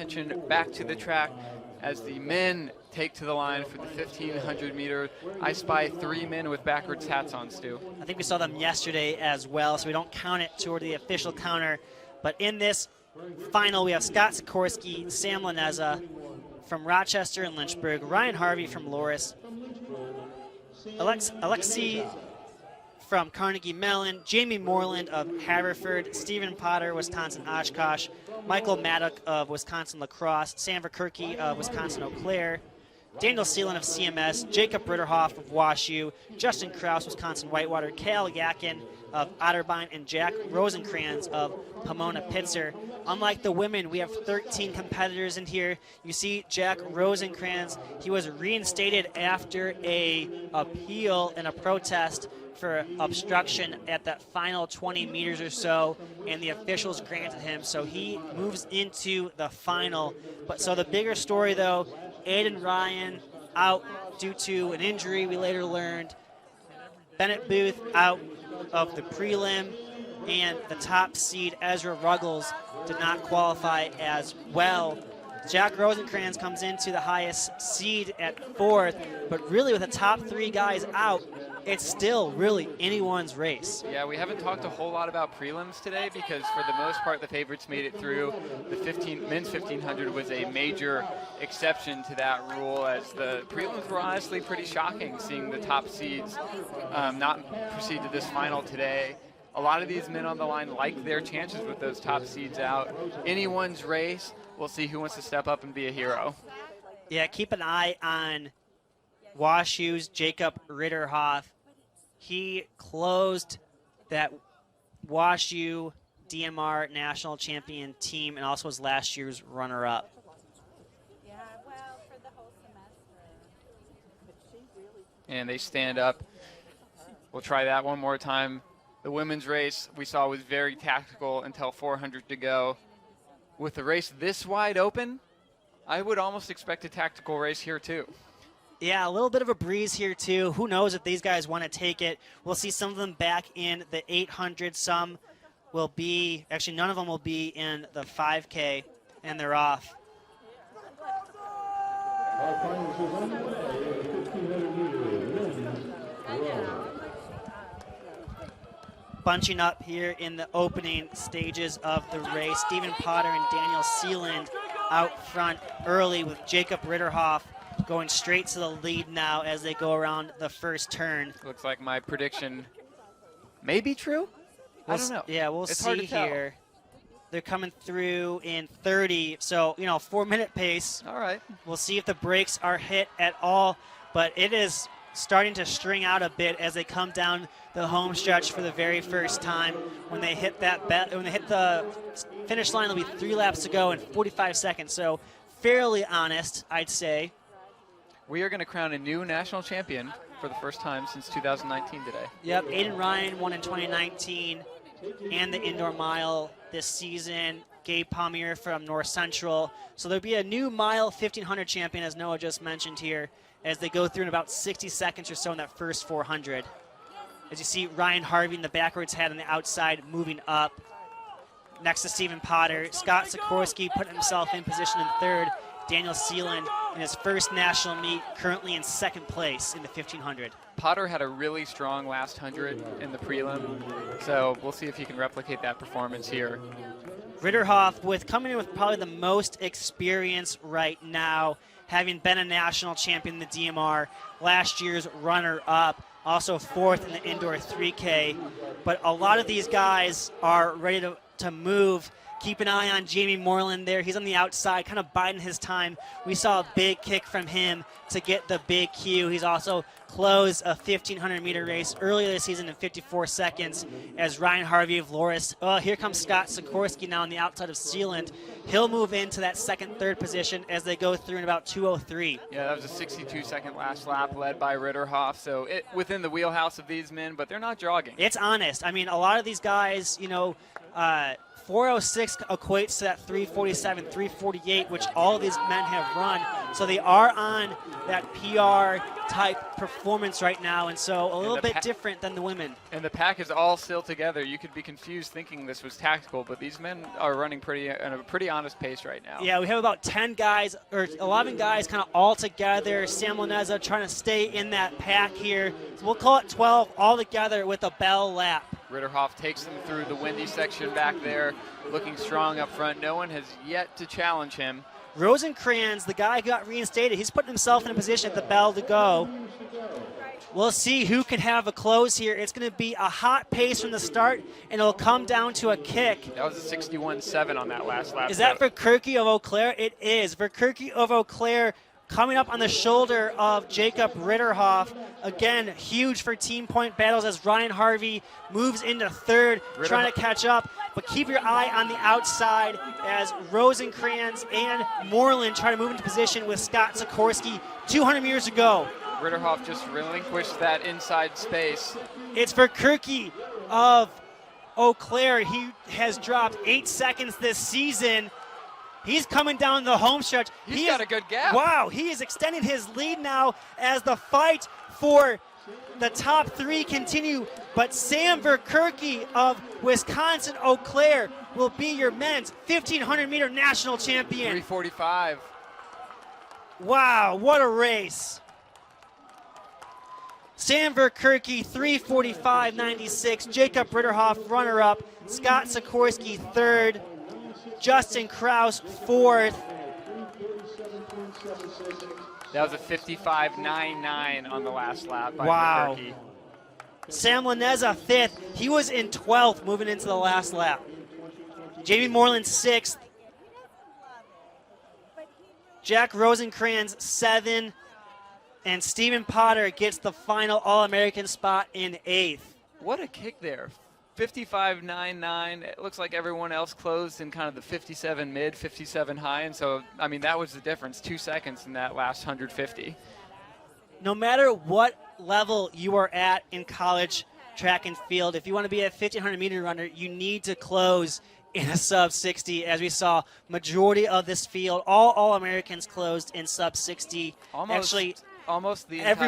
attention back to the track as the men take to the line for the 1,500 meter. I spy 3 men with backwards hats on, Stu. I think we saw them yesterday as well, so we don't count it toward the official counter. But in this final, we have Scott Sikorsky, Sam Laneza from Rochester and Lynchburg, Ryan Harvey from Loris, Alexi from Carnegie Mellon, Jamie Moreland of Haverford, Stephen Potter, Wisconsin Oshkosh, Michael Maddock of Wisconsin La Crosse, Sam Verkerke of Wisconsin Eau Claire, Daniel Seelan of CMS, Jacob Ritterhoff of WashU, Justin Kraus, Wisconsin Whitewater, Cal Yakin of Otterbein, and Jack Rosencrans of Pomona Pitzer. Unlike the women, we have 13 competitors in here. You see Jack Rosencrans, he was reinstated after a appeal and a protest for obstruction at that final 20 meters or so, and the officials granted him, so he moves into the final. But so the bigger story though, Aiden Ryan out due to an injury, we later learned. Bennett Booth out of the prelim, and the top seed Ezra Ruggles did not qualify as well. Jack Rosencrans comes into the highest seed at 4th, but really with the top 3 guys out, it's still really anyone's race. Yeah, we haven't talked a whole lot about prelims today because for the most part the favorites made it through. The men's 1500 was a major exception to that rule, as the prelims were honestly pretty shocking, seeing the top seeds not proceed to this final today. A lot of these men on the line like their chances with those top seeds out. Anyone's race. We'll see who wants to step up and be a hero. Yeah, keep an eye on WashU's Jacob Ritterhoff. He closed that WashU DMR national champion team and also was last year's runner-up. Yeah, well, for the whole semester. And they stand up. We'll try that one more time. The women's race we saw was very tactical until 400 to go. With the race this wide open, I would almost expect a tactical race here too. Yeah, a little bit of a breeze here too. Who knows if these guys want to take it. We'll see some of them back in the 800. Some will be, actually none of them will be in the 5K, and they're off. Bunching up here in the opening stages of the race, Stephen Potter and Daniel Seeland out front early, with Jacob Ritterhoff going straight to the lead now as they go around the first turn. Looks like my prediction may be true. I don't know. Yeah, we'll see here. They're coming through in 30, so, 4-minute pace. All right. We'll see if the brakes are hit at all, but it is starting to string out a bit as they come down the home stretch for the very first time. When they hit the finish line, there'll be 3 laps to go and 45 seconds, so fairly honest, I'd say. We are going to crown a new national champion for the first time since 2019 today. Yep, Aiden Ryan won in 2019 and the indoor mile this season. Gabe Palmier from North Central. So there'll be a new mile 1500 champion, as Noah just mentioned here, as they go through in about 60 seconds or so in that first 400. As you see Ryan Harvey in the backwards head on the outside moving up. Next to Stephen Potter, Scott Sikorsky putting himself in position in 3rd. Daniel Seeland in his first national meet, currently in 2nd place in the 1500. Potter had a really strong last 100 in the prelim, so we'll see if he can replicate that performance here. Ritterhoff coming in with probably the most experience right now, having been a national champion in the DMR, last year's runner-up, also 4th in the indoor 3K. But a lot of these guys are ready to move. Keep an eye on Jamie Moreland there. He's on the outside, kind of biding his time. We saw a big kick from him to get the big Q. He's also closed a 1,500-meter race earlier this season in 54 seconds as Ryan Harvey of Loris. Oh, here comes Scott Sikorsky now on the outside of Sealand. He'll move into that 2nd, 3rd position as they go through in about 2:03. Yeah, that was a 62-second last lap led by Ritterhoff. So within the wheelhouse of these men, but they're not jogging. It's honest. I mean, a lot of these guys, 406 equates to that 347, 348, which all of these men have run. So they are on that PR type performance right now, and so a little bit different than the women. And the pack is all still together. You could be confused thinking this was tactical, but these men are running at a pretty honest pace right now. Yeah, we have about 10 guys or 11 guys kind of all together. Sam Laneza trying to stay in that pack here. So we'll call it 12 all together with a bell lap. Ritterhoff takes them through the windy section back there, looking strong up front. No one has yet to challenge him. Rosencrantz, the guy who got reinstated, he's putting himself in a position at the bell to go. We'll see who can have a close here. It's going to be a hot pace from the start, and it'll come down to a kick. That was a 61.7 on that last lap. Is that Verkerke of Eau Claire? It is. Verkerke of Eau Claire coming up on the shoulder of Jacob Ritterhoff. Again, huge for team point battles as Ryan Harvey moves into third, trying to catch up. But keep your eye on the outside as Rosencrantz and Moreland try to move into position with Scott Sikorsky 200 meters to go. Ritterhoff just relinquished that inside space. It's Verkerke of Eau Claire. He has dropped 8 seconds this season. He's coming down the home stretch. He's got a good gap. Wow, he is extending his lead now as the fight for the top 3 continue. But Sam Verkerke of Wisconsin Eau Claire will be your men's 1,500-meter national champion. 345. Wow, what a race. Sam Verkerke, 345.96. Jacob Ritterhoff, runner-up. Scott Sikorsky, third. Justin Kraus, fourth. That was a 55.99 on the last lap by Wow. Verkerke. Sam Laneza, fifth. He was in 12th moving into the last lap. Jamie Moreland, sixth. Jack Rosencrantz, 7th. And Stephen Potter gets the final All-American spot in 8th. What a kick there. 55.99. It looks like everyone else closed in kind of the 57 mid, 57 high. And so, I mean, that was the difference. 2 seconds in that last 150. No matter what level you are at in college track and field, if you want to be a 1,500-meter runner, you need to close in a sub 60. As we saw, majority of this field, all All-Americans closed in sub 60. Almost the Every entire